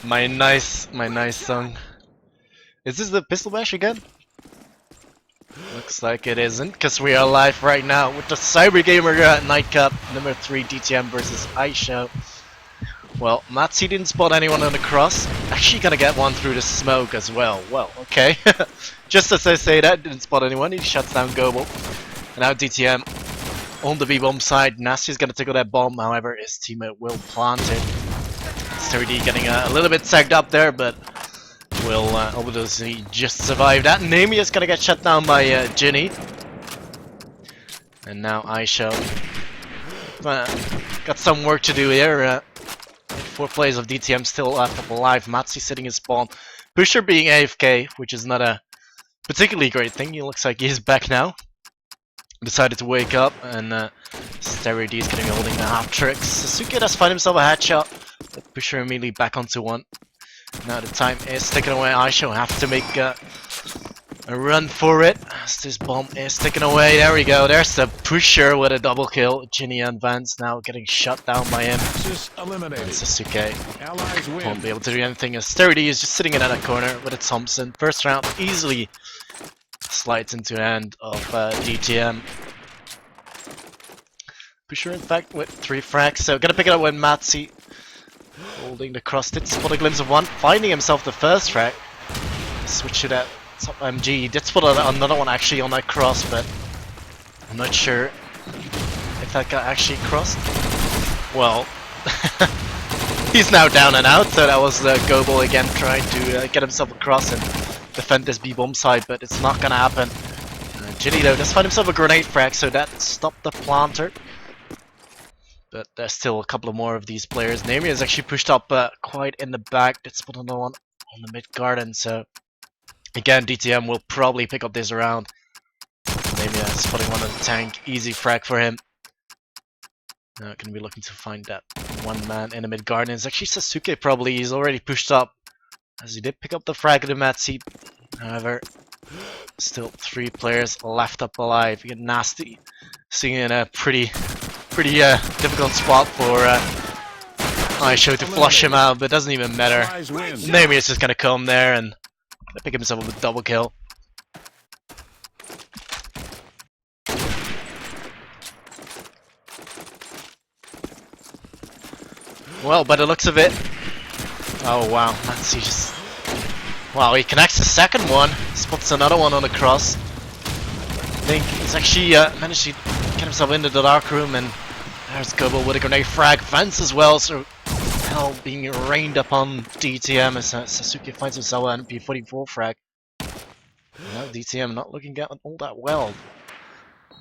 My nice song. Is this the pistol bash again? Looks like it isn't, because we are live right now with the CyberGamer Nightcap number 3 DTM versus Aisho. Well, Matsi didn't spot anyone on the cross. Actually gonna get one through the smoke as well. Well, okay. Just as I say that, didn't spot anyone, he shuts down Goble. And now DTM on the B-bomb side. Nasty's gonna take out that bomb, however his teammate will plant it. Sturdy getting a little bit sagged up there, but will obviously just survive that. Nami is gonna get shut down by Ginny. And now Aisho. Got some work to do here. 4 players of DTM still left alive. Matsi sitting in spawn. Pusher being AFK, which is not a particularly great thing. He looks like he's back now. Decided to wake up, and Stereo D is getting holding the half tricks. Sasuke does find himself a headshot. But Pusher immediately back onto one. Now the time is taken away. Aisho have to make a run for it. As this bomb is taken away. There we go. There's the Pusher with a double kill. Ginny and Vance now getting shut down by him. Eliminated. And Sasuke Allies win. won't be able to do anything. As Sturdy is just sitting in that corner with a Thompson. First round easily slides into the hand of DTM. Pusher in fact with 3 frags. So gonna pick it up with Matsi. Holding the cross, did spot a glimpse of one, finding himself the first frag. Switch to that top MG. He did spot another one actually on that cross, but I'm not sure if that guy actually crossed. Well, he's now down and out, so that was Goble again trying to get himself across and defend this B-bomb side, but it's not gonna happen. Ginny though does find himself a grenade frag, so that stopped the planter. But there's still a couple of more of these players. Nami is actually pushed up quite in the back. Did spot another one on the mid garden. So again, DTM will probably pick up this round. Nami spotting one on the tank. Easy frag for him. Now gonna be looking to find that one man in the mid garden. It's actually Sasuke probably. He's already pushed up, as he did pick up the frag of the Matsi. However, still 3 players left up alive. You get Nasty sitting in a pretty difficult spot for Aisho to flush him out, but it doesn't even matter. Nami is just gonna come there and pick himself up a double kill. Well, by the looks of it, oh wow, let's see, just wow, he connects the second one, spots another one on the cross. I think he's actually managed to get himself into the dark room, and there's Goble with a grenade frag. Vance as well, so hell being rained upon DTM as Sasuke finds himself an MP44 frag. Now DTM not looking at all that well.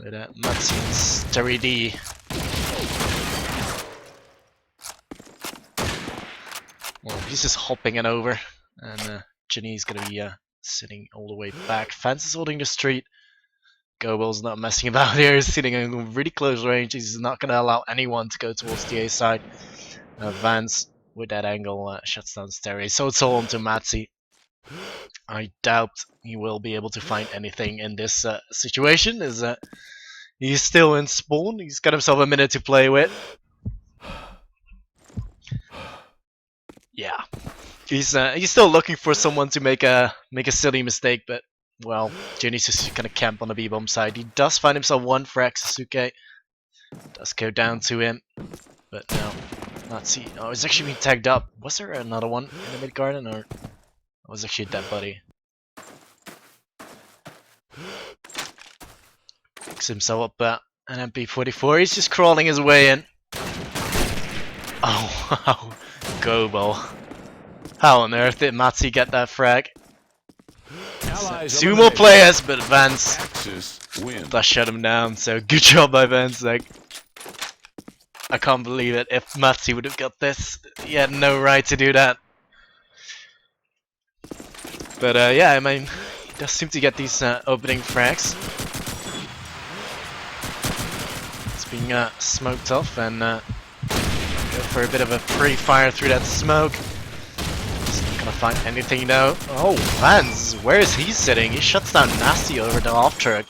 With Matsi and Stereo D. Well, he's just hopping it over, and Ginny's gonna be sitting all the way back. Vance is holding the street. Goble's not messing about here. He's sitting in really close range. He's not going to allow anyone to go towards the A side. Vance, with that angle, shuts down Stereo. So it's all on to Matsi. I doubt he will be able to find anything in this situation. He's still in spawn. He's got himself a minute to play with. Yeah, he's still looking for someone to make a silly mistake, but well, Ginny's just gonna camp on the B-bomb side. He does find himself 1 frag. Sasuke does go down to him, but no, not see. Oh, he's actually being tagged up. Was there another one in the mid garden, or was actually a dead buddy? Picks himself up an MP44. He's just crawling his way in. Oh wow, Goble. How on earth did Matsi get that frag? 2 more players, but Vance does shut him down, so good job by Vance. Like, I can't believe it. If Matsi would have got this, he had no right to do that. But yeah, I mean, he does seem to get these opening frags. It's being smoked off, and go for a bit of a pre-fire through that smoke. Find anything though. Oh, Vance, where is he sitting? He shuts down Nasty over the off truck.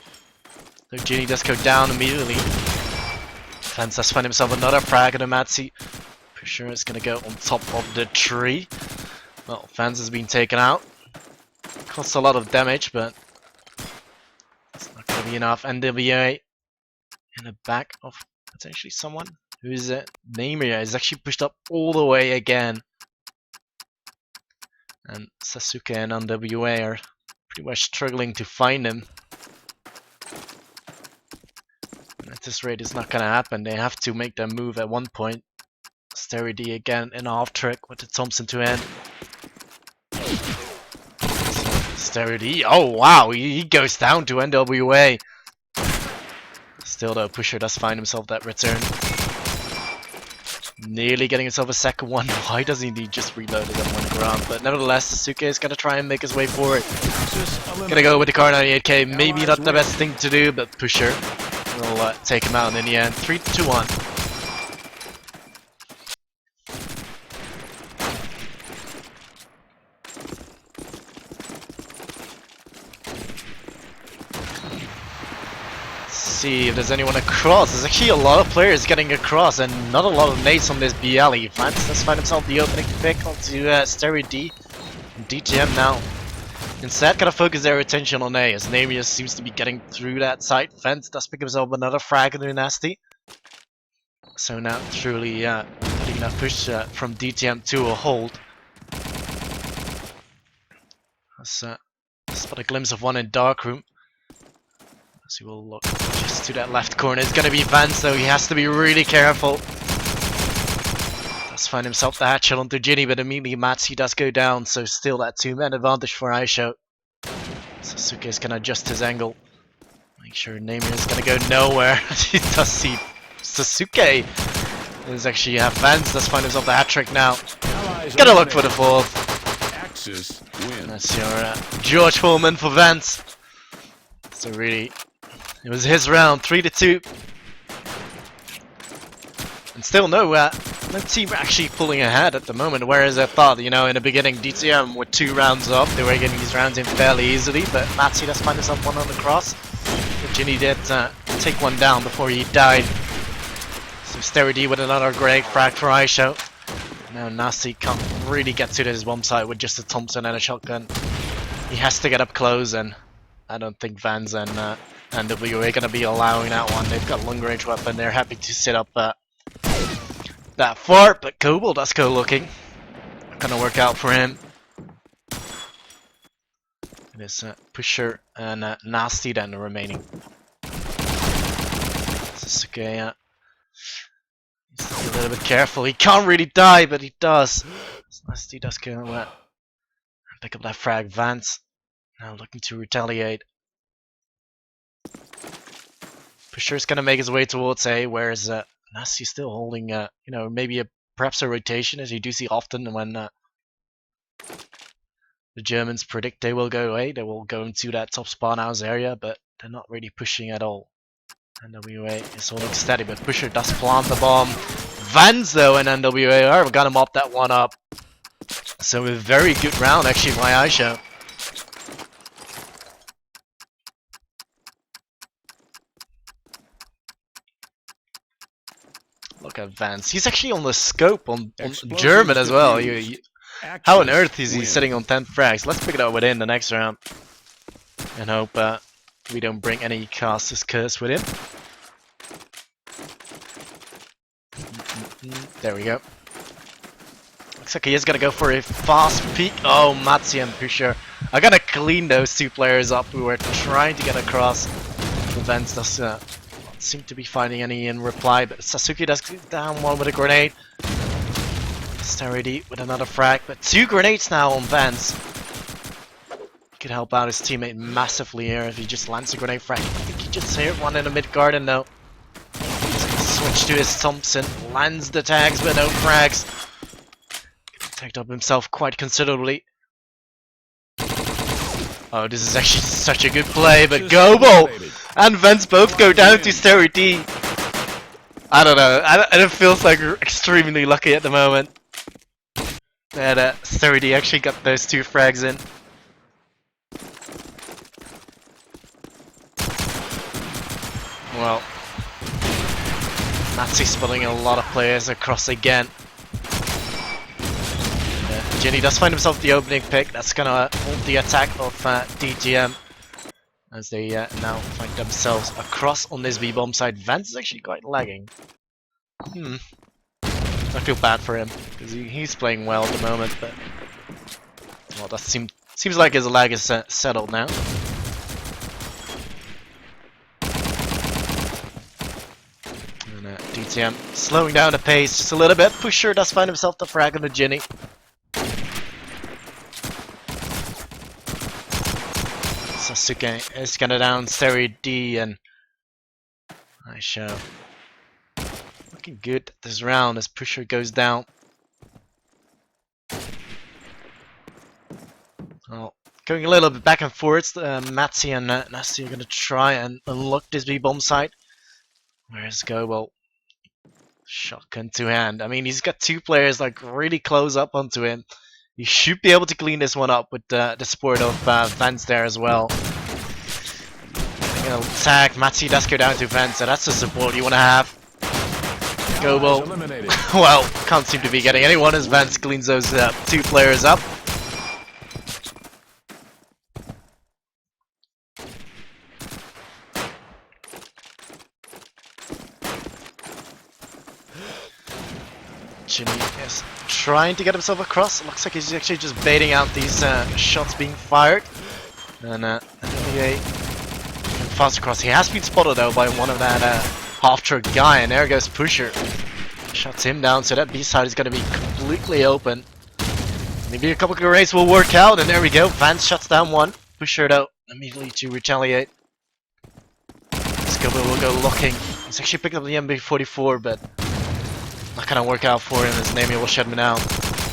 So Ginny does go down immediately. Vance does find himself another frag of the Matsi. Pretty sure it's gonna go on top of the tree. Well, Fans has been taken out. Costs a lot of damage, but it's not gonna be enough. NWA in the back of potentially someone. Who is it? Namir is actually pushed up all the way again. And Sasuke and NWA are pretty much struggling to find him. And at this rate, it's not gonna happen. They have to make their move at one point. Sterry D again in off trick with the Thompson to end. Sterry D, oh wow, he goes down to NWA. Still though, Pusher does find himself that return. Nearly getting himself a second one. Why doesn't he just reload it at one ground? But nevertheless, Sasuke is gonna try and make his way forward. Gonna go with the Car 98K. Maybe not the best thing to do, but Pusher will take him out in the end. 3-2-1. See if there's anyone across. There's actually a lot of players getting across and not a lot of nades on this BLE. Vance does find himself the opening pick onto Sterry D. DTM now. Instead, gotta focus their attention on A, as Namius seems to be getting through that side. Vance does pick himself another frag into Nasty. So now truly putting that push from DTM to a hold. Spot a glimpse of one in Darkroom. As he will look just to that left corner. It's gonna be Vance, though he has to be really careful. Does find himself the hatchet onto Ginny, but immediately Matsi does go down, so still that 2-man advantage for Aisho. Sasuke is gonna adjust his angle. Make sure Namir is gonna go nowhere. He does see Sasuke. There's actually Vance does find himself the hat trick now. Gotta look for the fourth. And that's your George Foreman for Vance. So really, it was his round, 3-2. And still no team actually pulling ahead at the moment, whereas I thought, you know, in the beginning, DTM with 2 rounds up, they were getting these rounds in fairly easily, but Matsi does find himself one on the cross. But Ginny did take one down before he died. So Sterry D with another great frag for Aisho. Now Nasty can't really get to his bomb site with just a Thompson and a shotgun. He has to get up close, and I don't think Vans and NWA are going to be allowing that one. They've got a long range weapon. They're happy to sit up that far, but Kobold does go looking. Not going to work out for him. It is Pusher and Nasty then the remaining. Sasuke, he's a little bit careful. He can't really die, but he does. Nasty does go pick up that frag. Vance now looking to retaliate. Pusher's gonna make his way towards A, whereas Nasty's still holding, you know, maybe perhaps a rotation, as you do see often when the Germans predict they will go A. They will go into that top spawn house area, but they're not really pushing at all. NWA is holding steady, but Pusher does plant the bomb. Vans though, and NWA are gonna mop that one up. So a very good round actually by Aisho. Look at Vance. He's actually on the scope on German as well. How on earth is he sitting on 10 frags? Let's pick it up within the next round. And hope we don't bring any caster's curse with him. There we go. Looks like he is gonna go for a fast peek. Oh, Matsi and Pusher are gonna clean those 2 players up who were trying to get across. The Vance does not seem to be finding any in reply, but Sasuke does get down one with a grenade. Sterry D with another frag, but 2 grenades now on Vance. He could help out his teammate massively here if he just lands a grenade frag. I think he just hit one in the mid garden though. Switch to his Thompson, lands the tags but no frags. Tagged up himself quite considerably. Oh, this is actually such a good play, but Gobo and Vance both go down to Sterry D. I don't know, it feels like we're extremely lucky at the moment that Sterry D actually got those 2 frags in. Well, Nazi spotting a lot of players across again. Ginny does find himself the opening pick. That's gonna hold the attack of DTM as they now find themselves across on this B-bomb side. Vance is actually quite lagging. I feel bad for him because he's playing well at the moment, but well, that seems like his lag is settled now. And DTM slowing down the pace just a little bit. Pusher does find himself the frag on the Ginny. Sasuke is gonna down Seri D and Aisho. Looking good this round as Pusher goes down. Well, going a little bit back and forth. Matsi and Nasi are gonna try and unlock this B-bomb site. Where's Gobel? Shotgun to hand. I mean, he's got two players like really close up onto him. He should be able to clean this one up with the support of Vance there as well. Gonna attack. Matsi does go down to Vance, so that's the support you want to have. Gobel. Well, can't seem to be getting anyone as Vance cleans those two players up. Jimmy is trying to get himself across. It looks like he's actually just baiting out these shots being fired. And fast across. He has been spotted though by one of that half-truck guy, and there goes Pusher. Shuts him down, so that B side is going to be completely open. Maybe a couple of grenades will work out, and there we go. Vance shuts down one. Pusher though immediately to retaliate. Scobo will go locking. He's actually picked up the MB44, but not gonna work out for him as Nami will shut him down.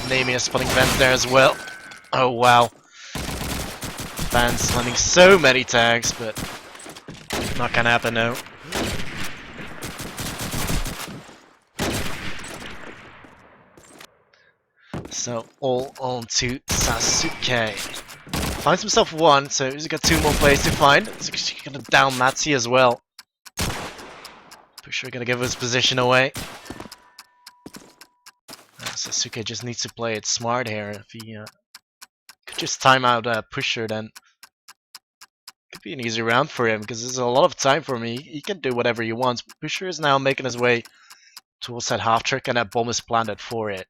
Nami is spotting Vance there as well. Oh wow. Vance landing so many tags, but not gonna happen now. So all on to Sasuke. Finds himself one, so he's got two more players to find. He's actually gonna down Matsi as well. Pusher gonna give his position away. Sasuke just needs to play it smart here. If he could just time out Pusher, then it could be an easy round for him because there's a lot of time for him. He can do whatever he wants. Pusher is now making his way towards that half trick, and that bomb is planted for it.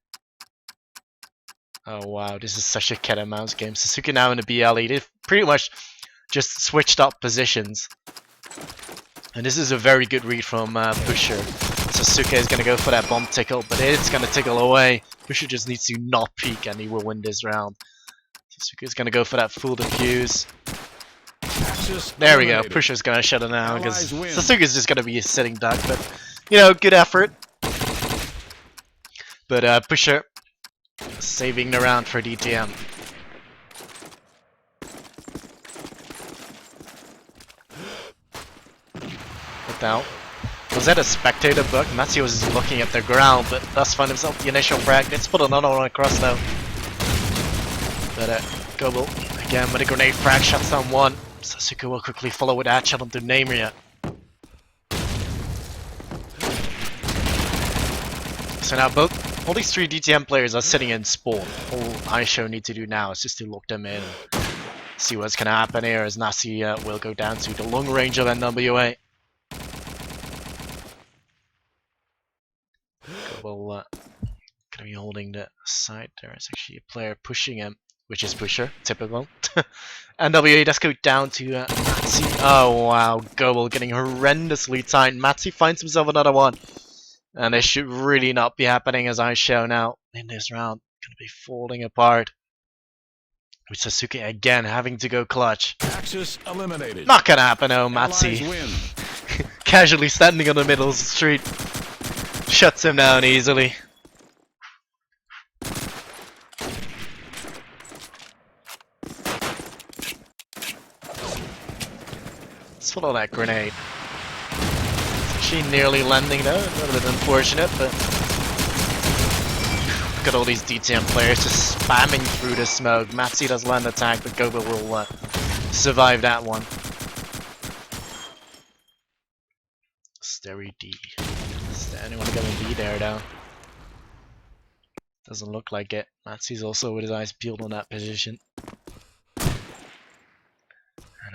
Oh wow, this is such a cat and mouse game. Sasuke now in the BLE. They've pretty much just switched up positions. And this is a very good read from Pusher. Sasuke is going to go for that bomb tickle, but it's going to tickle away. Pusher just needs to not peek and he will win this round. Sasuke is going to go for that full defuse. There we go. Pusher's going to shut it down because Sasuke is just going to be a sitting duck. But, you know, good effort. But Pusher saving the round for DTM. What the hell? Was that a spectator bug? Matsi was just looking at the ground, but does find himself the initial frag. Let's put another one across though. But Gobel again with a grenade frag, shuts down one. Sasuke will quickly follow with that shot onto Namria. So now all these three DTM players are sitting in spawn. All Aisho need to do now is just to lock them in and see what's gonna happen here as Nasi will go down to the long range of NWA. Gobel gonna be holding the side. There is actually a player pushing him, which is Pusher, typical. NWA does go down to Matsi. Oh wow, Gobel getting horrendously timed. Matsi finds himself another one. And this should really not be happening as Aisho now in this round. Gonna be falling apart. With Sasuke again having to go clutch. Axis eliminated. Not gonna happen, oh Matsi. Casually standing on the middle of the street. Shuts him down easily. Let's follow that grenade. She nearly landing though, a little bit unfortunate, but look at all these DTM players just spamming through the smoke. Matsi does land attack, but Gobel will survive that one. Steri D. Is there anyone gonna be there though? Doesn't look like it. Matsy's also with his eyes peeled on that position.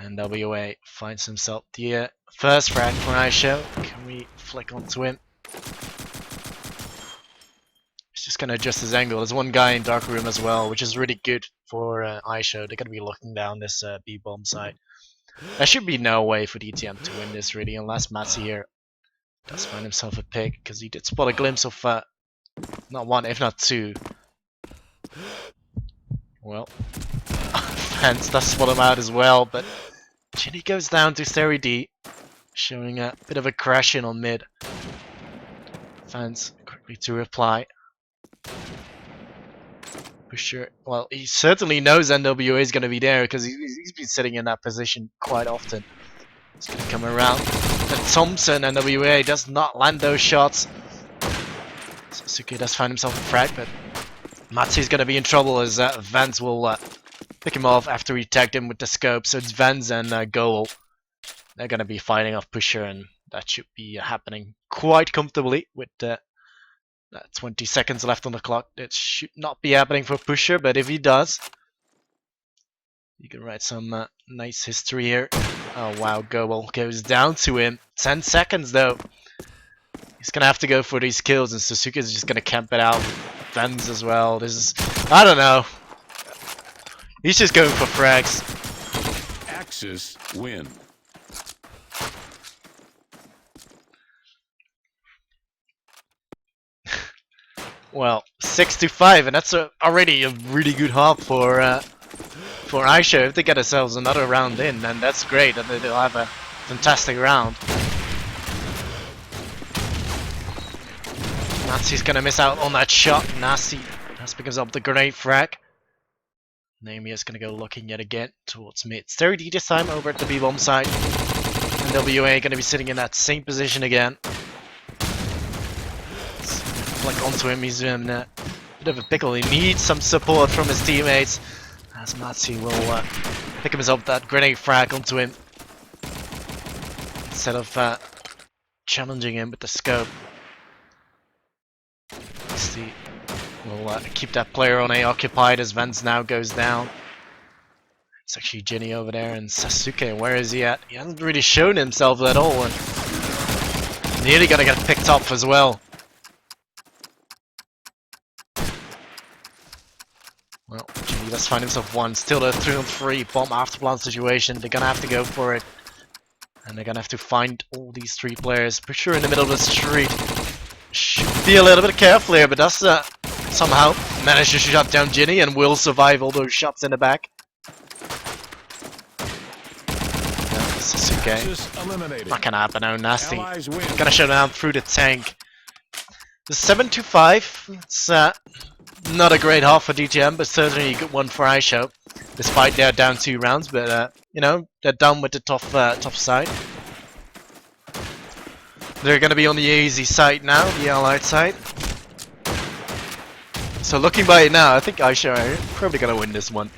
And then WA finds himself the first frag for Aisho. Can we flick onto him? He's just gonna adjust his angle. There's one guy in dark room as well, which is really good for Aisho. They're gonna be looking down this B-bomb side. There should be no way for DTM to win this really, unless Matsy here does find himself a pick, because he did spot a glimpse of not one, if not two. Well, Vance does spot him out as well, but Ginny goes down to Seri D, showing a bit of a crash in on mid. Vance quickly to reply. Pusher, well, he certainly knows NWA is going to be there because he's been sitting in that position quite often. He's going to come around. But Thompson, NWA, does not land those shots. Sasuke does find himself a frag, but Matsy's going to be in trouble as Vance will pick him off after he tagged him with the scope. So it's Vance and Goal. They're going to be fighting off Pusher, and that should be happening quite comfortably with 20 seconds left on the clock. It should not be happening for Pusher, but if he does, you can write some nice history here. Oh wow, Goal goes down to him. 10 seconds though. He's gonna have to go for these kills, and Sasuke is just gonna camp it out. Vance as well. This is, I don't know. He's just going for frags. Axis win. Well, 6-5, and that's already a really good half for Aisho. If they get themselves another round in, then that's great, and they'll have a fantastic round. Natsy's gonna miss out on that shot. Nasty. That's because of the grenade frag. Namia's gonna go looking yet again towards mid. Seri D this time over at the B-bomb side. And WA gonna be sitting in that same position again. Like onto him, he's in a bit of a pickle. He needs some support from his teammates, as Matsy will pick himself that grenade frag onto him instead of challenging him with the scope. We'll keep that player on A occupied as Vance now goes down. It's actually Ginny over there, and Sasuke, where is he at? He hasn't really shown himself at all, and nearly gonna get picked off as well. Well, Ginny does find himself one. Still a 3-on-3 bomb after plant situation. They're gonna have to go for it. And they're gonna have to find all these three players. For sure in the middle of the street. Should be a little bit careful here, but does somehow manage to shut down Ginny and will survive all those shots in the back. Sasuke. Not gonna happen now, Nasty. Gonna shut down through the tank. The 7-5. It's not a great half for DTM, but certainly a good one for Aisho. Despite they're down 2 rounds, but you know, they're done with the tough side. They're gonna be on the easy side now, the allied side. So looking by it now, I think Aisho are probably gonna win this one.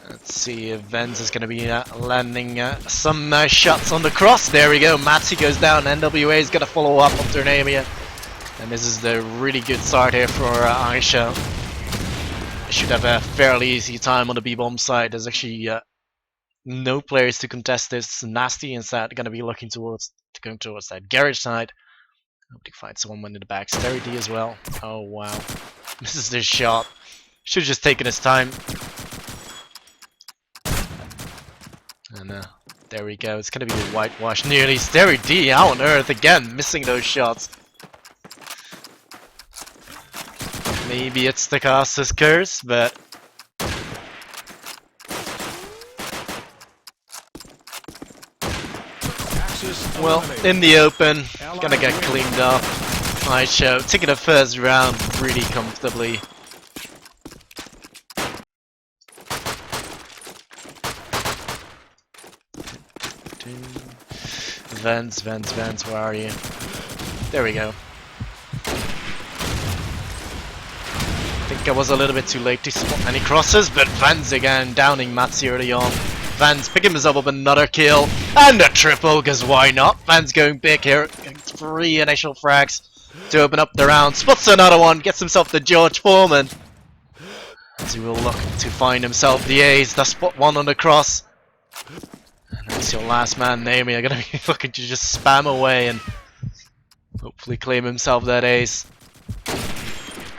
Let's see if Vance is going to be landing some nice shots on the cross. There we go. Matsy goes down. NWA is going to follow up on Turnamia. And this is the really good start here for Aisho. Should have a fairly easy time on the B-bomb side. There's actually no players to contest this. Nasty instead going to be looking towards that garage side. Hope to find someone in the back. Seri D as well. Oh wow. This is this shot. Should have just taken his time. And there we go. It's gonna be a whitewash nearly. Seri D, how on earth again missing those shots? Maybe it's the caster's curse, but well, in the open, gonna get cleaned up. Aisho taking the first round really comfortably. Vance, where are you? There we go. think I was a little bit too late to spot any crosses, but Vans again downing Matzi early on. Vans picking himself up another kill, and a triple, because why not? Vans going big here, getting 3 initial frags to open up the round. Spots another one, gets himself the George Foreman. As he will look to find himself the ace. That's spot 1 on the cross. And that's your last man, Naomi. Are gonna be looking to just spam away and hopefully claim himself that ace.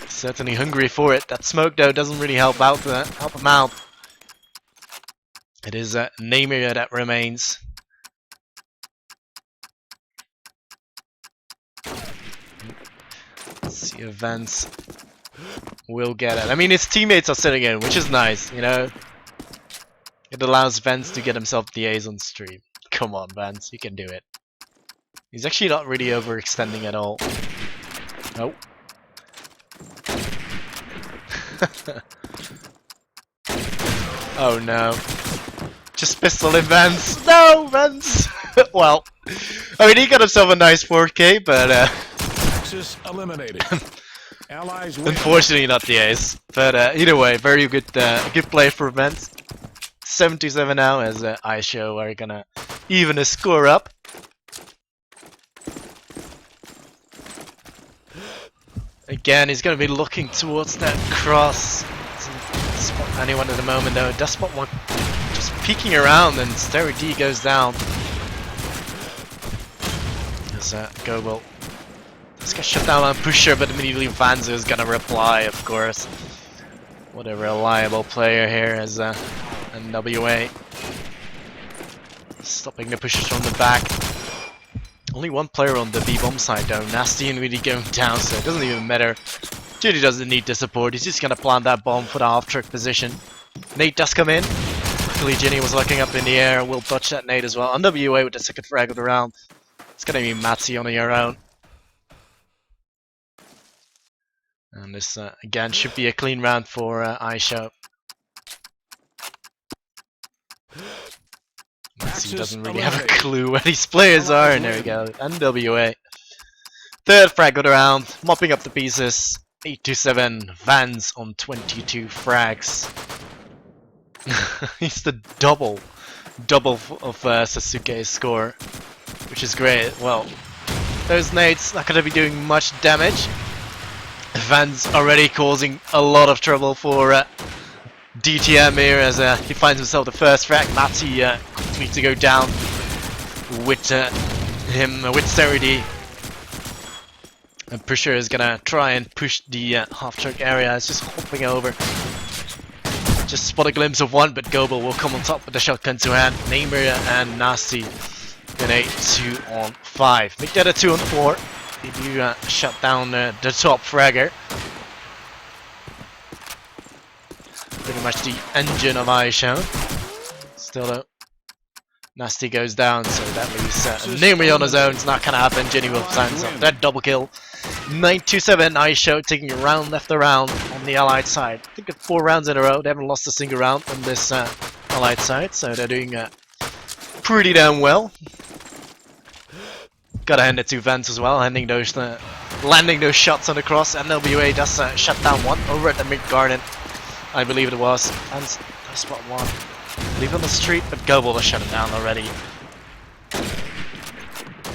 Certainly hungry for it. That smoke though doesn't really help him out. It is Naimir that remains. Let's see if Vance will get it. I mean, his teammates are sitting in, which is nice, you know. It allows Vance to get himself the A's on stream. Come on, Vance, you can do it. He's actually not really overextending at all. Nope. Oh no. Just pistol in Vance. No, Vance! Well, I mean, he got himself a nice 4K, but Axis eliminated. Allies win. unfortunately not the ace. But either way, very good good play for Vance. 7-7 now as Aisho are gonna even a score up. Again, he's gonna be looking towards that cross. Doesn't spot anyone at the moment though. Does spot one just peeking around, and Sterry D goes down. As Gobel let's get shut down on Pusher, but immediately Vanzo is gonna reply, of course. What a reliable player here as NWA. Stopping the pushers from the back. Only one player on the B-bomb side though. Nasty and really going down, so it doesn't even matter. Judy doesn't need the support, he's just gonna plant that bomb for the half-trick position. Nate does come in. Luckily Ginny was looking up in the air, will touch that Nate as well. NWA with the second frag of the round. It's gonna be Matzi on your own. And this again should be a clean round for Aisho. Matzi doesn't really have a clue where these players are, and there we go. NWA. Third frag of the round, mopping up the pieces. 8-7, Vans on 22 frags. He's the double of Sasuke's score, which is great. Well, those nades not gonna be doing much damage. Vans already causing a lot of trouble for DTM here as he finds himself the first frag. Matzi needs to go down with him with Serity. And Pusher is gonna try and push the half-truck area. It's just hopping over. Just spot a glimpse of one, but Gobel will come on top with the shotgun to hand. Naimir and Nasty in a 2-on-5. Make that a 2-on-4. If you shut down the top fragger. Pretty much the engine of Aisho. Still though, Nasty goes down, so that leaves Naomi on his own. It's not gonna happen. Jenny will sign himself that double kill. 9-7 Aisho taking a round after round on the Allied side. I think it's 4 rounds in a row. They haven't lost a single round on this Allied side, so they're doing pretty damn well. Gotta hand it to Vance as well, landing those shots on the cross. NWA does shut down one over at the mid garden, I believe it was. Vance does spot one. Leave on the street, but Gobel has shut him down already.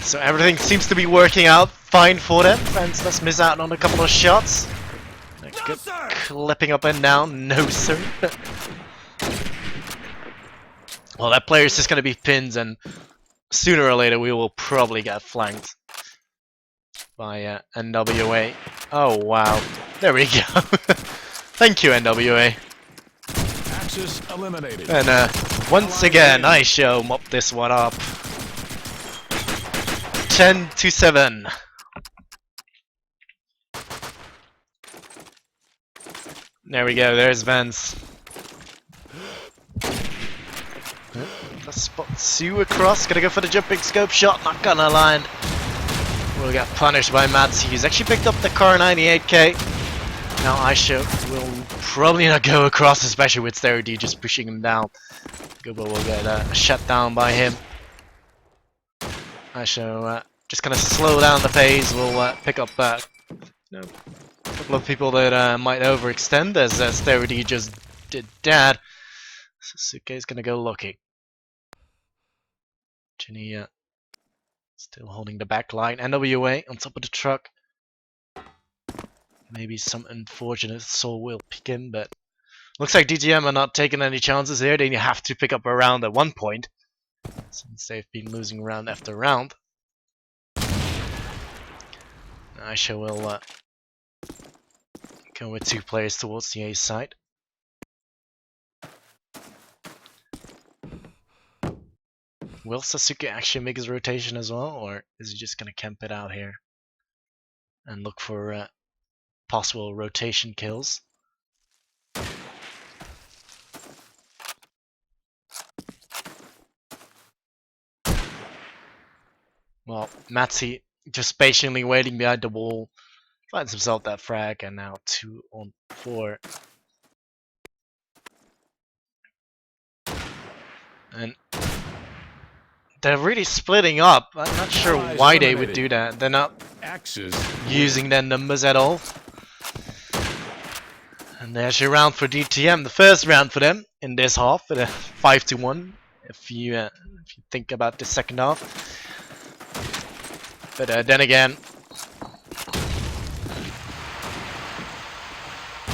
So everything seems to be working out fine for them. Vance does miss out on a couple of shots. Good clipping up and down. No sir. Well, that player is just gonna be pinned, and sooner or later we will probably get flanked by NWA. Oh wow, there we go. Thank you NWA. Axis eliminated. And once again Aisho mopped this one up. 10-7. There we go, there's Vance. Let's spot Sue across, gonna go for the jumping scope shot, not gonna land. Will get punished by Matzi. He's actually picked up the car 98k. Now Aisho will probably not go across, especially with Sterity just pushing him down. Gobo will get shut down by him. Aisho just gonna slow down the pace. We'll pick up couple of people that might overextend as Sterity just did that. Sasuke's gonna go looking. Ginny still holding the back line. NWA on top of the truck. Maybe some unfortunate soul will pick him, but looks like DTM are not taking any chances here. They have to pick up a round at one point, since they've been losing round after round. Aisho will go with 2 players towards the A side. Will Sasuke actually make his rotation as well, or is he just gonna camp it out here and look for possible rotation kills? Well, Matsi just patiently waiting behind the wall, finds himself that frag, and now 2 on 4. And they're really splitting up. I'm not sure why they would do that. They're not using their numbers at all. And there's your round for DTM, the first round for them in this half, at a 5-1. If you think about the second half. But then again,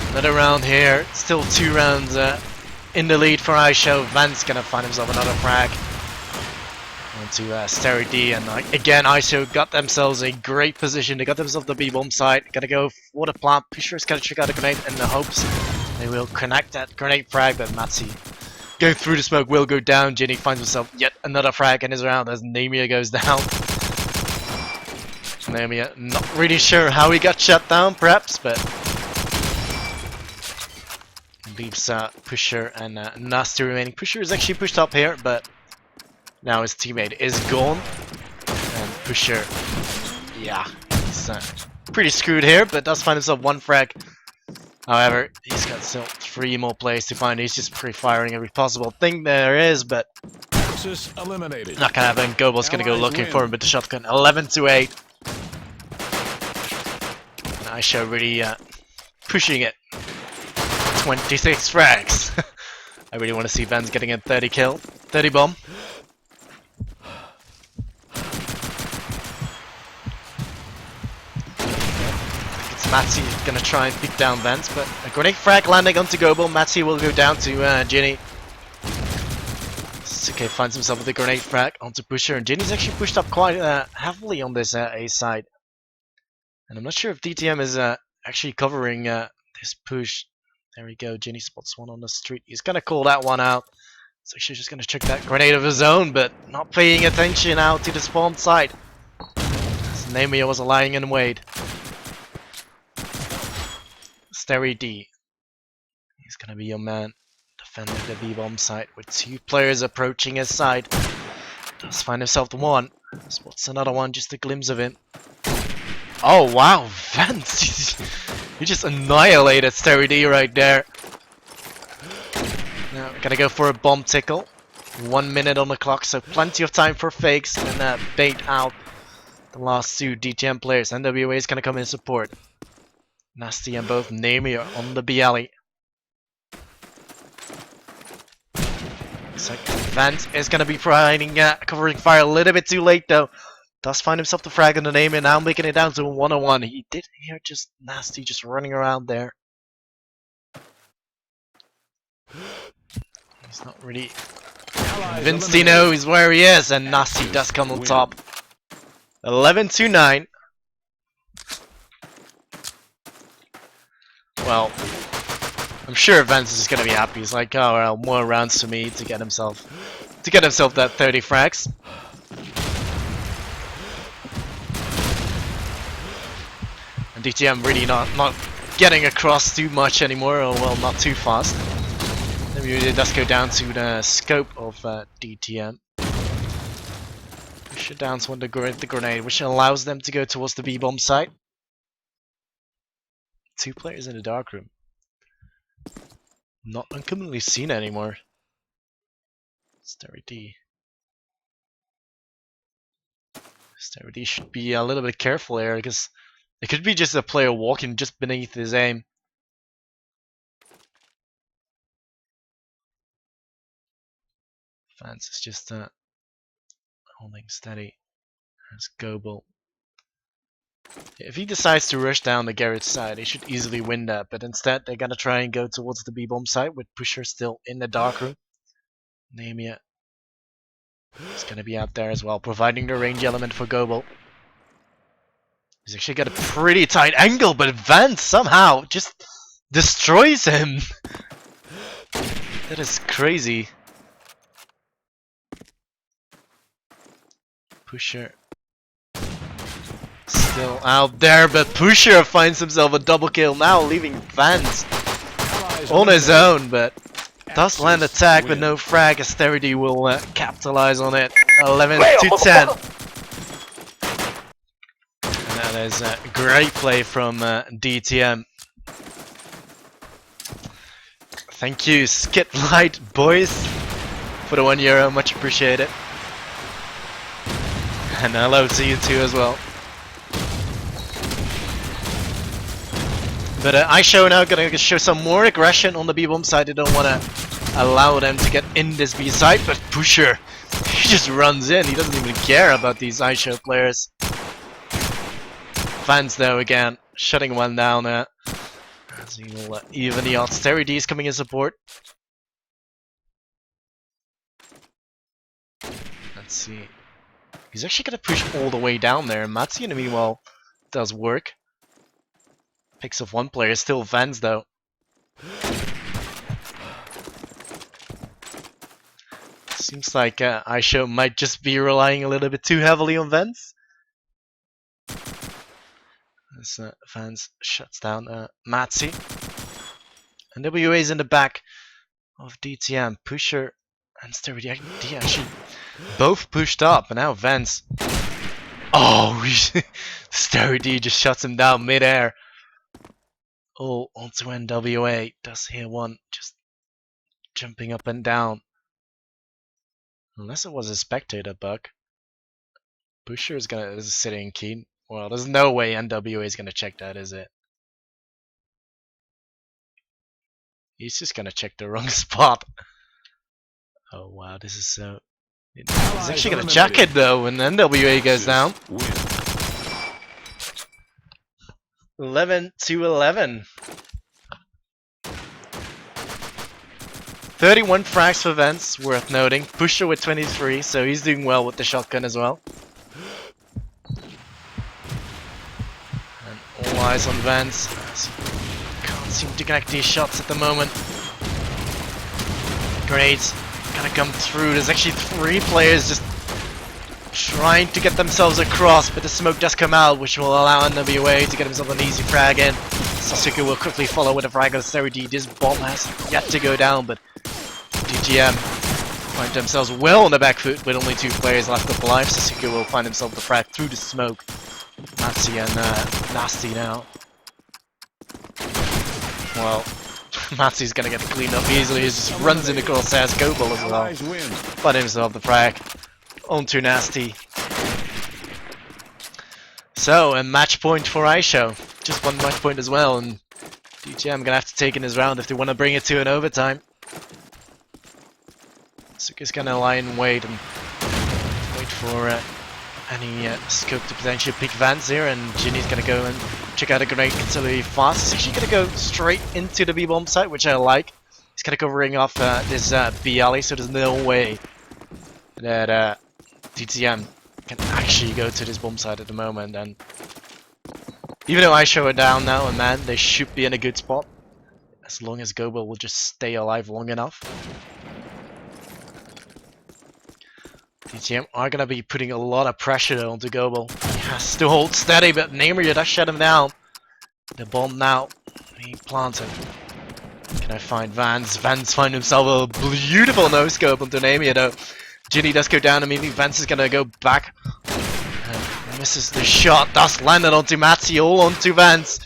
another round here. Still 2 rounds in the lead for Aisho. Van's gonna find himself another frag. Onto Sterry D, and again Aisho got themselves a great position. They got themselves the B-bomb site. Gotta go for the plant. Pusher's gonna check out a grenade in the hopes they will connect that grenade frag, but Matsi going through the smoke will go down. Ginny finds himself yet another frag in his round as Namia goes down. Namia not really sure how he got shut down, perhaps, but leaves Pusher and Nasty remaining. Pusher is actually pushed up here, but now his teammate is gone. And Pusher, yeah, he's pretty screwed here, but does find himself 1 frag. However, he's got still 3 more players to find. He's just pre-firing every possible thing there is, but eliminated. Not gonna happen. Gobo's gonna go looking for him with the shotgun. 11-8. And Aisho really pushing it. 26 frags. I really want to see Vans getting a 30 kill. 30 bomb. It's Matsi gonna try and pick down Vans, but a grenade frag landing onto Gobo. Matsi will go down to Ginny. Sasuke finds himself with a grenade frag onto Pusher, and Ginny's actually pushed up quite heavily on this A side. And I'm not sure if DTM is actually covering this push. There we go, Ginny spots one on the street. He's gonna call that one out. He's actually just gonna check that grenade of his own, but not paying attention out to the spawn side. As Namia was lying in wait. Sterry D. He's gonna be your man. Defending the B-bomb site with 2 players approaching his side. Does find himself the 1. Spots another one, just a glimpse of him. Oh wow, Vance! You just annihilated Sterry D right there. Now we're gonna go for a bomb tickle. 1 minute on the clock, so plenty of time for fakes and bait out the last 2 DTM players. NWA is gonna come in support. Nasty and both Nami are on the B alley. Looks like Vance is gonna be providing covering fire a little bit too late though. Does find himself the frag in the name and now making it down to a 1-on-1. He did hear just Nasty just running around there. He's not really convinced he knows where he is, and Nasty does come on top. 11-9. Well, I'm sure Vance is gonna be happy. He's like, oh well, more rounds for me to get himself that 30 frags. And DTM really not getting across too much anymore, or well, not too fast. Maybe it does go down to the scope of DTM. Push it down to the grenade, which allows them to go towards the B-bomb site. 2 players in the dark room. Not uncommonly seen anymore. Sterry D. Sterry D should be a little bit careful here, because It could be just a player walking just beneath his aim. Vance is just holding steady as Goebel. If he decides to rush down the garage side, he should easily win that, but instead they're gonna try and go towards the B-bomb side with Pusher still in the dark room. Namia is gonna be out there as well, providing the range element for Goebel. He's actually got a pretty tight angle, but Vance somehow just destroys him. That is crazy. Pusher still out there, but Pusher finds himself a double kill now, leaving Vance on his own, but does land attack with no frag. Austerity will capitalize on it. 11 to 10. And that is a great play from DTM. Thank you, Skit Light boys, for the €1. Much appreciated. And hello to you too as well. But Aisho now gonna show some more aggression on the B-bomb side. They don't want to allow them to get in this B side, but Pusher, he just runs in. He doesn't even care about these Aisho players. Vance though again, shutting one down as he will even the odds. Terry D is coming in support. Let's see. He's actually gonna push all the way down there. Matsi in the meanwhile does work. Picks off one player, still Vance though. Seems like Aisho might just be relying a little bit too heavily on Vance. As Vance shuts down Matsi. And WA's in the back of DTM. Pusher and Stereo actually both pushed up, and now Vance. Oh, Stereo D just shuts him down midair. Oh, onto NWA. Does hear one just jumping up and down. Unless it was a spectator bug. Pusher is sitting keen. Well, there's no way NWA is gonna check that, is it? He's just gonna check the wrong spot. Oh wow, this is so. He's actually gonna check it though when NWA goes down. 11 to 11. 31 frags for Vance, worth noting. Pusher with 23, so he's doing well with the shotgun as well. And all eyes on Vance. Can't seem to connect these shots at the moment. Great. Gonna come through. There's actually 3 players just trying to get themselves across, but the smoke does come out, which will allow NWA to get himself an easy frag in. Sasuke will quickly follow with a frag of Stereo. This bomb has yet to go down, but DGM find themselves well on the back foot with only 2 players left alive. Sasuke will find himself the frag through the smoke. Natsi and Nasty now. Well, Natsi's gonna get cleaned up easily. He just runs in the crosshairs. Goebel as well. Find himself the frag. On to Nasty. So, a match point for Aisho. Just 1 match point as well, and DGM gonna have to take in his round if they want to bring it to an overtime. Suke's gonna lie in wait and wait for any scope to potentially pick Vance here, and Ginny's gonna go and check out a grenade considerably fast. He's actually gonna go straight into the B-bomb site, which I like. He's gonna go ring off this B alley, so there's no way that DTM can actually go to this bomb site at the moment. And even though Aisho are down now, and man, they should be in a good spot as long as Goebel will just stay alive long enough. DTM are gonna be putting a lot of pressure onto Goebel. He has to hold steady, but Neymar does shut him down. The bomb now being planted. Can I find Vance? Vance find himself a beautiful no-scope onto Neymar though. Ginny does go down immediately. Vance is gonna go back and misses the shot. Does land it onto Matsi, all onto Vance.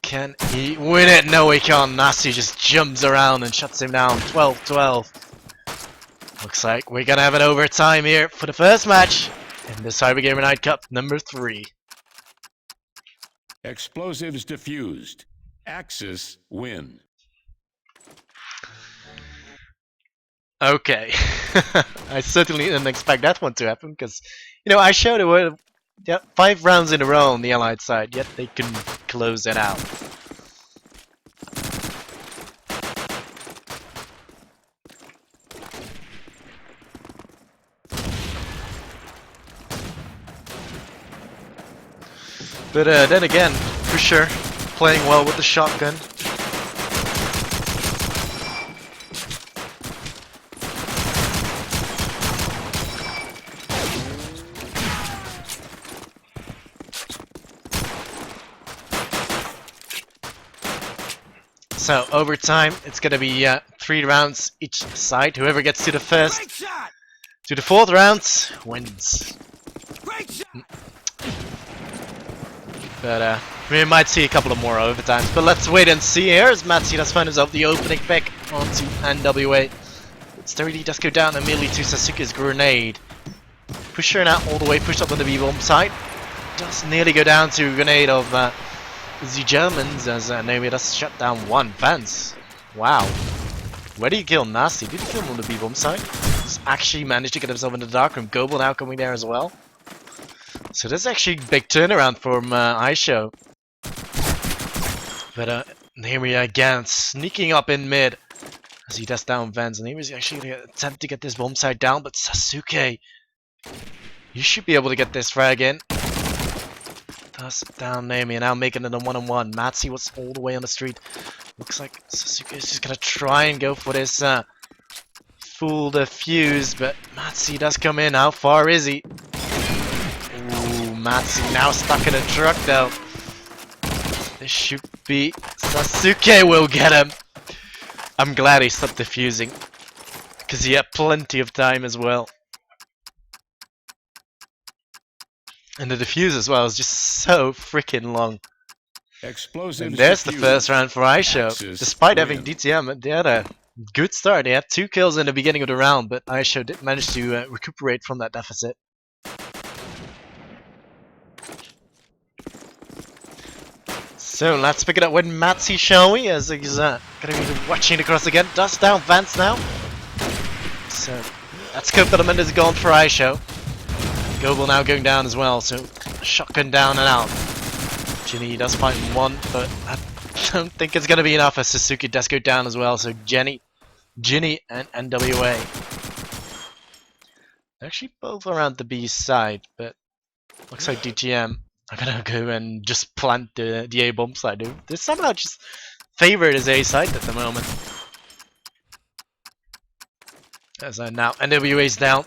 Can he win it? No, he can't. Nasty just jumps around and shuts him down. 12-12. Looks like we're gonna have an overtime here for the first match in the CyberGamer Night Cup number 3. Explosives defused. Axis win. Okay. I certainly didn't expect that one to happen because, you know, I showed it were 5 rounds in a row on the Allied side, yet they couldn't close it out. But then again, for sure, playing well with the shotgun. So overtime, it's gonna be 3 rounds each side. Whoever gets to the first, to the 4th round wins. But we might see a couple of more overtimes. But let's wait and see here as Matsi does find himself the opening pick onto NWA. Sturdy does go down immediately to Sasuke's grenade. Pusher now all the way pushed up on the B-bomb side. Does nearly go down to a grenade of the Germans as Naomi does shut down one fence. Wow. Where did he kill Nasty? Did he kill him on the B-bomb side? He's actually managed to get himself into the dark room. Goble now coming there as well. So this is actually a big turnaround from Aisho. But Naomi again sneaking up in mid as he does down Vans. And he was actually going to attempt to get this bomb side down, but Sasuke, you should be able to get this frag in. Does down Naomi, and now making it a 1-on-1. Matsi was all the way on the street. Looks like Sasuke is just going to try and go for this full defuse, but Matsi does come in. How far is he? Ooh, Matsi now stuck in a truck though. This should be... Sasuke will get him! I'm glad he stopped defusing, because he had plenty of time as well. And the defuse as well is just so freaking long. Explosives and there's the defused. first round for Aisho. Axis Despite win. having DTM, they had a good start. They had 2 kills in the beginning of the round, but Aisho did manage to recuperate from that deficit. So let's pick it up with Matsi, shall we? As he's gonna be watching across again. Dust down Vance now. So let's hope that the minute is gone for Aisho. Goble now going down as well, so shotgun down and out. Ginny does find one, but I don't think it's gonna be enough as Sasuke does go down as well, so Ginny and NWA. They're actually both around the B side, but looks like DTM are gonna go and just plant the A bomb side. They're somehow just favored as A side at the moment. As now NWA's down.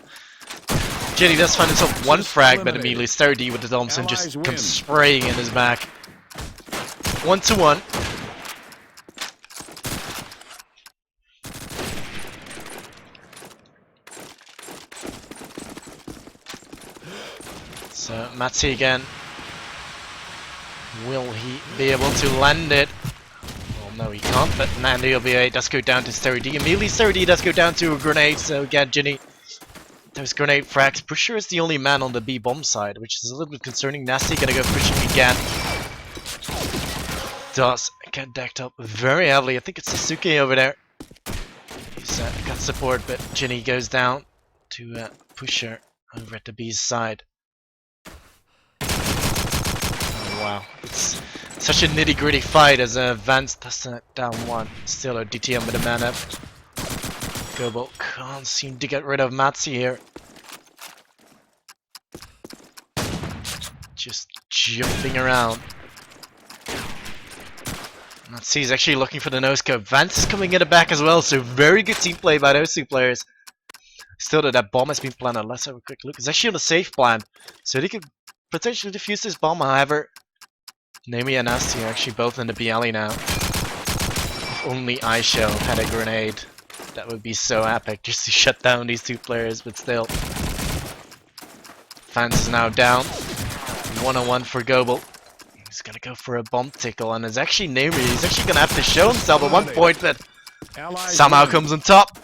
Jenny does find himself one frag, but immediately Sturdy with the Thompson just comes spraying in his back. 1-1. So Matsi again. Will he be able to land it? Well, no, he can't. But NWA does go down to Sturdy. Immediately Sturdy does go down to a grenade. So again, Jenny. Those grenade frags. Pusher is the only man on the B bomb side, which is a little bit concerning. Nasty gonna go pushing again. Does get decked up very heavily. I think it's Sasuke over there. He's got support, but Ginny goes down to Pusher over at the B's side. Oh wow, it's such a nitty gritty fight as Vance does down one. Still a DTM with a man up. Goble can't seem to get rid of Matsi here. Just jumping around. Matsi's actually looking for the no-scope. Vance is coming in the back as well, so very good team play by those 2 players. Still though, that bomb has been planted. Let's have a quick look. It's actually on a safe plan, so they could potentially defuse this bomb. However, Naomi and Nasty are actually both in the B alley now. If only Aisho had a grenade. That would be so epic, just to shut down these 2 players, but still. Vance is now down. 1-on-1 for Goble. He's gonna go for a bomb tickle, and it's actually Naomi. He's actually gonna have to show himself at one point, but somehow comes on top.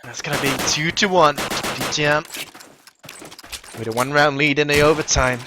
That's gonna be 2-1 to DTM. With a 1-round lead in the overtime.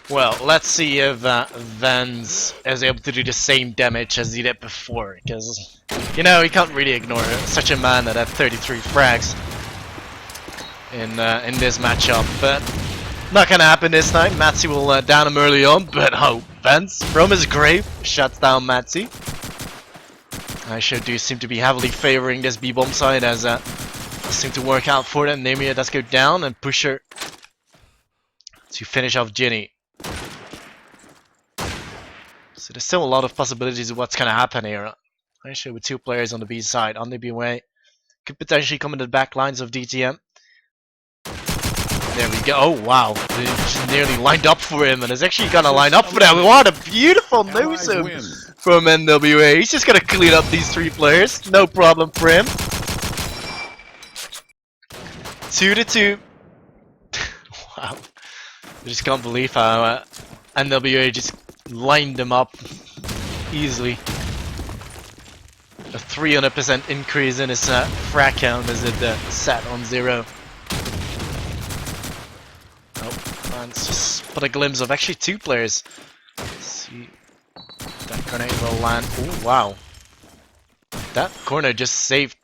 Well, let's see if Vance is able to do the same damage as he did before, because, you know, he can't really ignore such a man that had 33 frags in this matchup, but not gonna happen this time. Matzi will down him early on, but oh, Vance from his grave shuts down Matzi. Aisho do seem to be heavily favoring this B-bomb side as seem to work out for them. Nemia does go down and push her to finish off Ginny. So there's still a lot of possibilities of what's gonna happen here. Aisho with 2 players on the B side, on the B way. Could potentially come into the back lines of DTM. There we go. Oh wow, they just nearly lined up for him, and it's actually gonna line up for them. What a beautiful no-zoom from NWA. He's just gonna clean up these 3 players, no problem for him. 2-2. Wow, I just can't believe how NWA just lined them up easily. A 300% increase in his frag count as it sat on 0. Just put a glimpse of actually 2 players. Let's see, that grenade will land. Oh wow, that corner just saved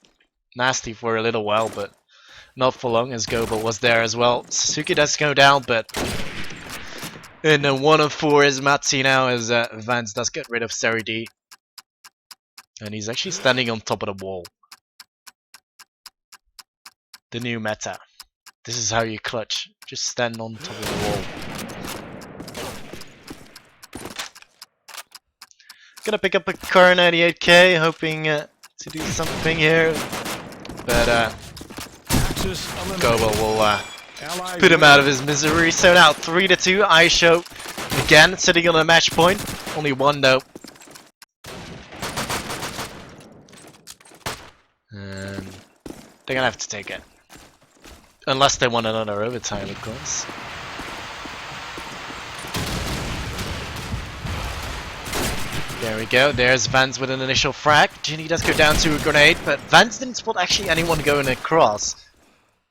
Nasty for a little while, but not for long, as Gobo was there as well. Suzuki does go down, but in a 1-4 is Matzi now, as Vance does get rid of Seri D, and he's actually standing on top of the wall. The new meta. This is how you clutch. Just stand on top of the wall. Gonna pick up a car 98k, hoping to do something here. But Gobo will put him out of his misery. So now 3-2. Aisho again sitting on a match point. Only 1 though. And they're gonna have to take it. Unless they want another overtime, of course. There we go. There's Vance with an initial frag. Ginny does go down to a grenade, but Vance didn't spot actually anyone going across.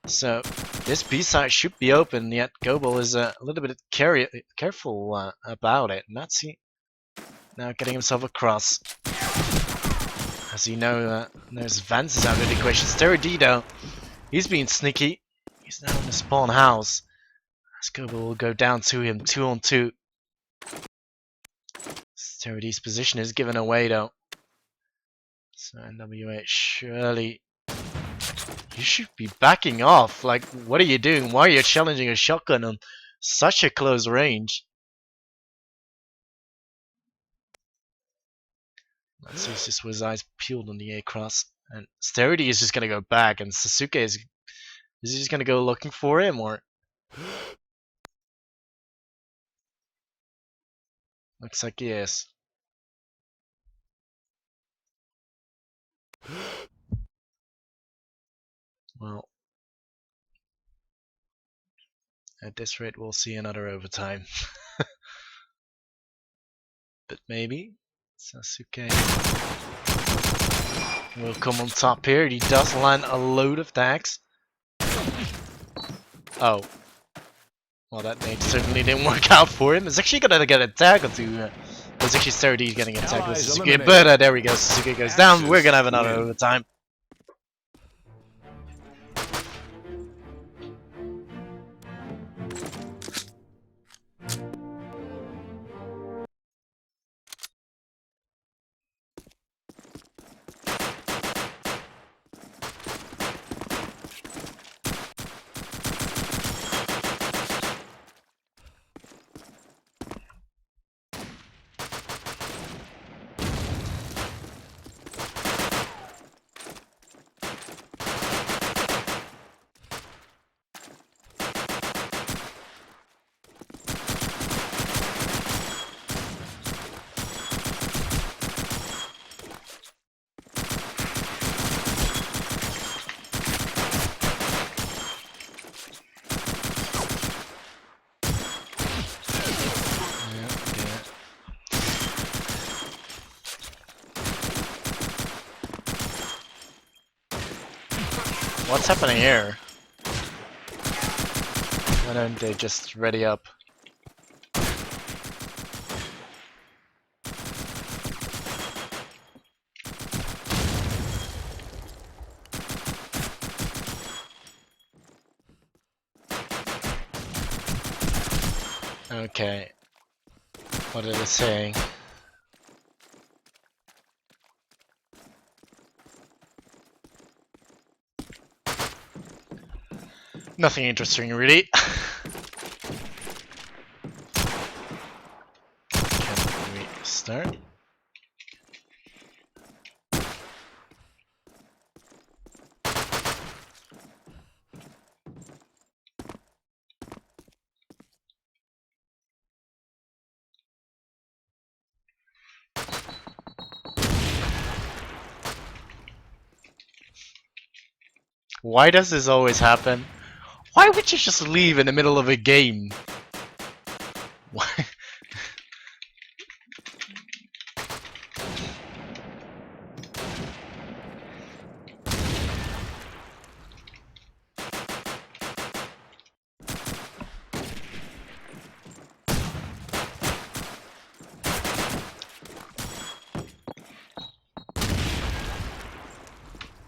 So this B side should be open, yet Gobo is a little bit careful about it. Matzi now getting himself across. As you know, there's Vance is out of the equation. Stereodido, he's being sneaky. He's now in the spawn house. Gobo will go down to him, 2-on-2. Stereodi's position is given away though. So NWA, surely you should be backing off. Like, what are you doing? Why are you challenging a shotgun on such a close range? Let's see, just with his eyes peeled on the A-cross. And Sterity is just gonna go back, and Sasuke is he just gonna go looking for him, or? Looks like he is. Well, at this rate, we'll see another overtime. But maybe Sasuke will come on top here. He does land a load of tags. Oh. Well, that nade certainly didn't work out for him. It's actually gonna get a tag or 2. It's actually Serdi getting a tag with Sasuke. But there we go. Sasuke goes down. We're gonna have another overtime. What's happening here? Why don't they just ready up? Okay. What are they saying? Nothing interesting, really. Can we start? Why does this always happen? Why would you just leave in the middle of a game? Why?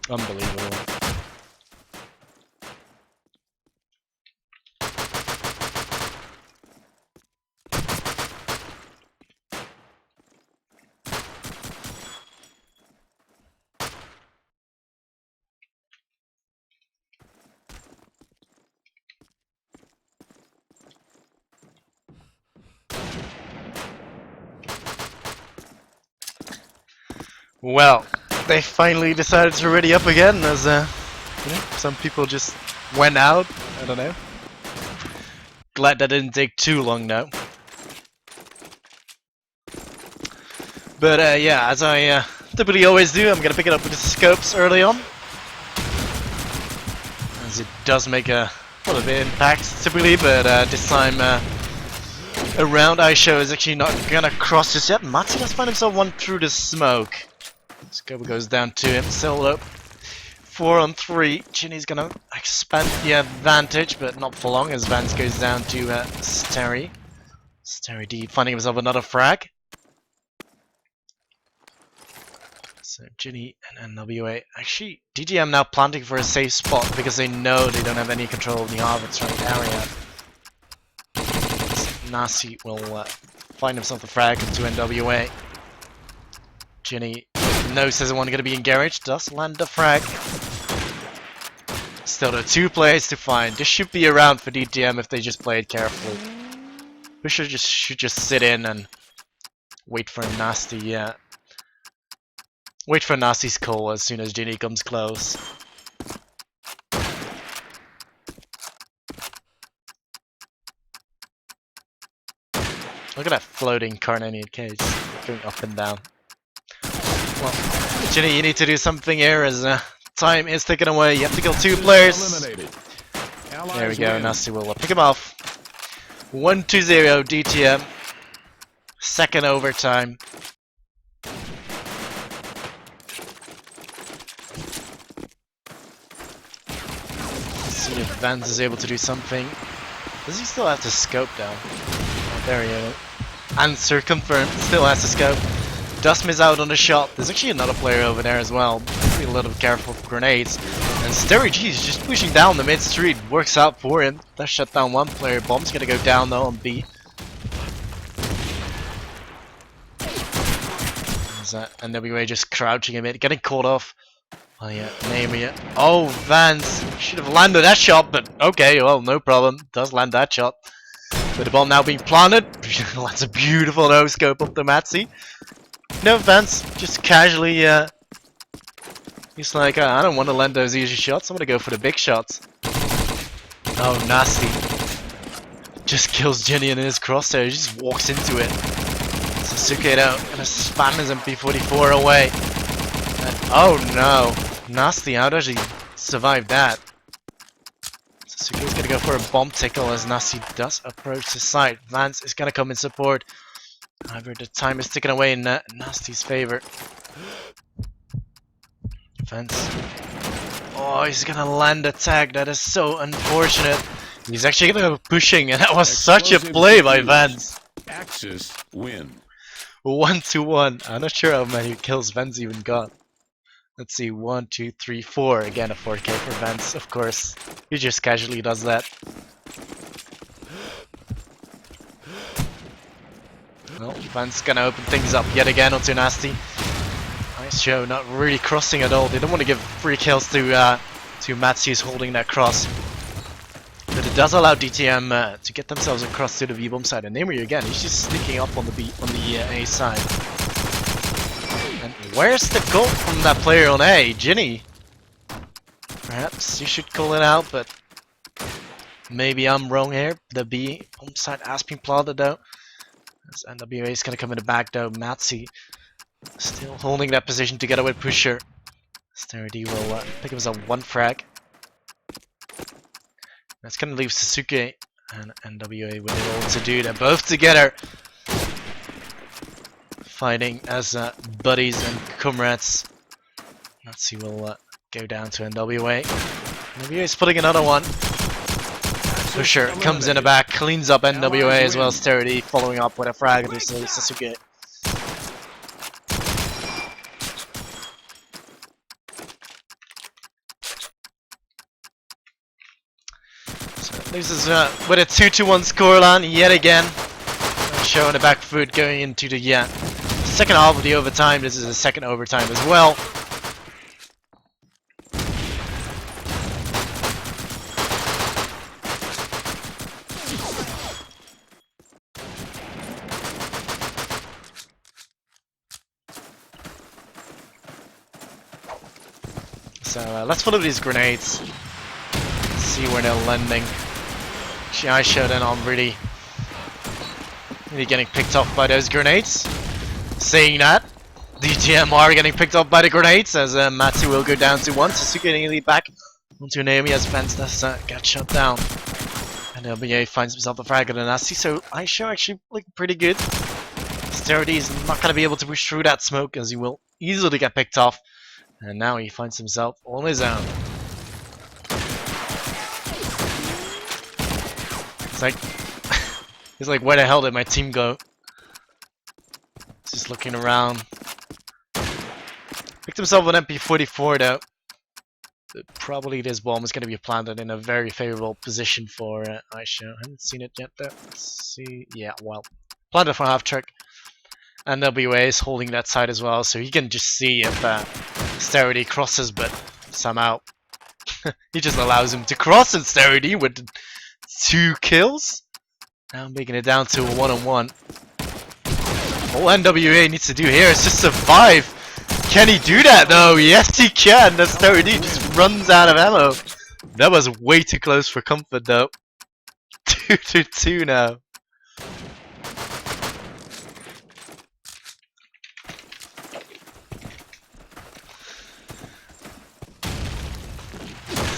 Unbelievable. Well, they finally decided to ready up again, as some people just went out. I don't know. Glad that didn't take too long now. But yeah, as I typically always do, I'm gonna pick it up with the scopes early on, as it does make a lot of impact typically. But this time around, Aisho is actually not gonna cross just yet. Matsu does find himself one through the smoke. Scope goes down to him. Solo 4 on 3. Ginny's gonna expand the advantage, but not for long, as Vance goes down to Steri. Steri D finding himself another frag. So Ginny and NWA. Actually, DGM now planting for a safe spot because they know they don't have any control of the Harvard's right area. So Nasi will find himself a frag into NWA. Ginny knows doesn't want to be engaged, does land the frag. Still, there are 2 players to find. This should be around for DTM if they just play it carefully. We should just sit in and wait for Nasty. Wait for Nasty's call as soon as Ginny comes close. Look at that floating Carnanian cage going up and down. Well, Ginny, you need to do something here as time is ticking away. You have to kill 2 players. There we go, Nasty will pick him off. 1-0 DTM. Second overtime. Let's see if Vance is able to do something. Does he still have to scope down? Oh, there he is. Answer confirmed. Still has to scope. Does miss out on the shot. There's actually another player over there as well. Be a little bit careful for grenades. And Steri G is just pushing down the mid street. Works out for him. Does shut down one player. Bomb's gonna go down though on B. Is that NWA just crouching a bit, getting caught off. Oh yeah, name it. Oh, Vance should have landed that shot, but okay, well, no problem. Does land that shot. With the bomb now being planted, that's a beautiful no scope up to Matsi. No, Vance just casually, he's like, I don't want to land those easy shots, I'm gonna go for the big shots. Oh, Nasty. Just kills Ginny in his crosshair, he just walks into it. Sasuke out, gonna spam his MP44 away. And, oh no, Nasty, how does he survive that? Sasuke's gonna go for a bomb tickle as Nasty does approach the site. Vance is gonna come in support. However, the time is ticking away in Nasty's favor. Vance. Oh, he's gonna land a tag. That is so unfortunate. He's actually gonna go pushing, and that was such a play by Vance. Axis win. 1-1. I'm not sure how many kills Vance even got. Let's see, 1, 2, 3, 4. Again, a 4K for Vance, of course. He just casually does that. Well, Van's gonna open things up yet again onto Nasty. Aisho not really crossing at all. They don't want to give free kills to Matsu, who's holding that cross. But it does allow DTM to get themselves across to the B-bomb side. And Nemery again, he's just sneaking up on the A side. And where's the goal from that player on A? Ginny. Perhaps you should call it out, but maybe I'm wrong here. The B-bomb side has been plotted though. As NWA is gonna come in the back though. Matsu still holding that position together with Pusher. Starity will pick himself one frag. That's gonna leave Sasuke and NWA with it all to do. They're both together, fighting as buddies and comrades. Nazi will go down to NWA. NWA is putting another one. Pusher comes in the back, cleans up NWA as well. Starity following up with a frag to Sasuke. This is with a 2-1 scoreline yet again. Showing the back foot going into the second half of the overtime. This is the second overtime as well. So let's follow these grenades. See where they're landing. Actually, Aisho then I'm really getting picked off by those grenades. Saying that, DTM are getting picked up by the grenades as Matsu will go down to 1. Sasuke getting the back onto Naomi as Vance does get shut down. And LBA finds himself the frag of the Nasty, so Aisho actually looking pretty good. Starity is not going to be able to push through that smoke as he will easily get picked off. And now he finds himself on his own. It's like, where the hell did my team go? Just looking around. Picked himself an MP44 though. But probably this bomb is going to be planted in a very favorable position for Aisho. I haven't seen it yet though. Let's see. Yeah, well. Planted for half track. And WA is holding that side as well, so he can just see if Starity crosses, but somehow he just allows him to cross, and Starity with 2 kills. Now making it down to a 1-on-1. All NWA needs to do here is just survive. Can he do that though? Yes he can. That's Starity just runs out of ammo. That was way too close for comfort though. 2-2 now.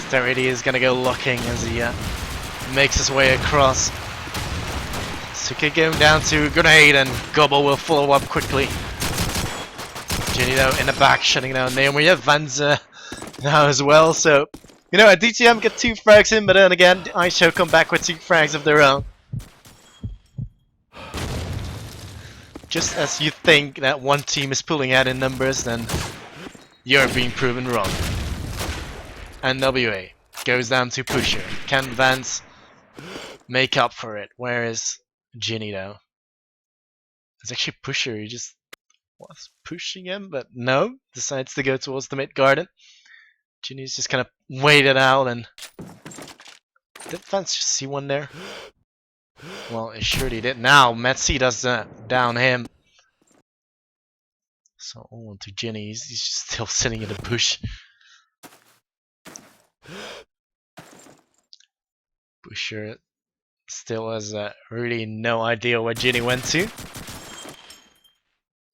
Starity is gonna go locking as he makes his way across. Suki going down to grenade and Gobble will follow up quickly. Jenny though in the back shutting down there. And we have Vans now as well. So, you know, a DTM get 2 frags in, but then again, Aisho come back with 2 frags of their own. Just as you think that one team is pulling out in numbers, then you're being proven wrong. And WA goes down to Pusher. Can Vance make up for it? Where is Ginny though? It's actually Pusher. He just was pushing him, but no, decides to go towards the mid garden. Ginny's just kind of waited out, and did Vance just see one there? Well, it surely did. Now Metsi does down him. So on to Ginny. He's just still sitting in the bush. Pusher still has really no idea where Ginny went to.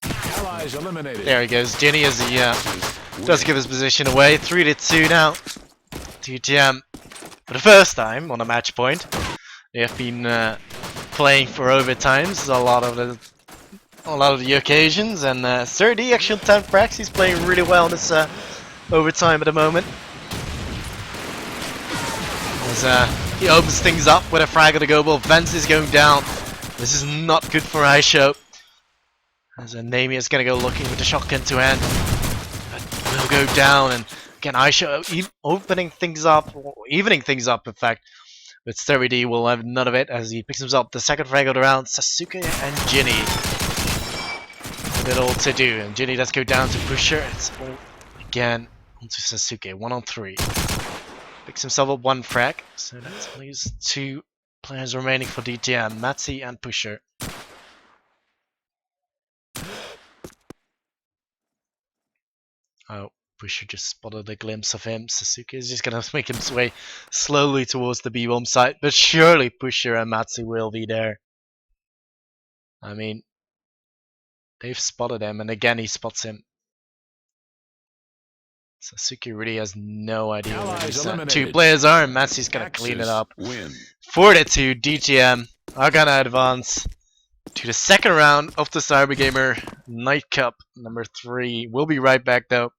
Allies eliminated. There he goes. Ginny as he does give his position away. 3-2 now. TTM for the first time on a match point. They have been playing for overtimes a lot of the occasions, and 30 actual 10 frags. He's playing really well in this overtime at the moment. As he opens things up with a frag of the go ball. Vance is going down. This is not good for Aisho. As Nami is going to go looking with the shotgun to end. But will go down, and again Aisho opening things up, or evening things up in fact. But Starry D will have none of it as he picks himself the second frag of the round. Sasuke and Ginny little to do. And Ginny does go down to Pusher. It's all again onto Sasuke. 1-on-3. Picks himself up 1 frag. So that leaves 2 players remaining for DTM. Matsi and Pusher. Oh, Pusher just spotted a glimpse of him. Sasuke is just gonna make his way slowly towards the B-bomb site, but surely Pusher and Matsu will be there. I mean, they've spotted him, and again he spots him. Sasuke really has no idea where these 2 players are, and Matsu's gonna clean it up. Win. 4-2, DTM are gonna advance to the second round of the CyberGamer Night Cup number 3. We'll be right back though.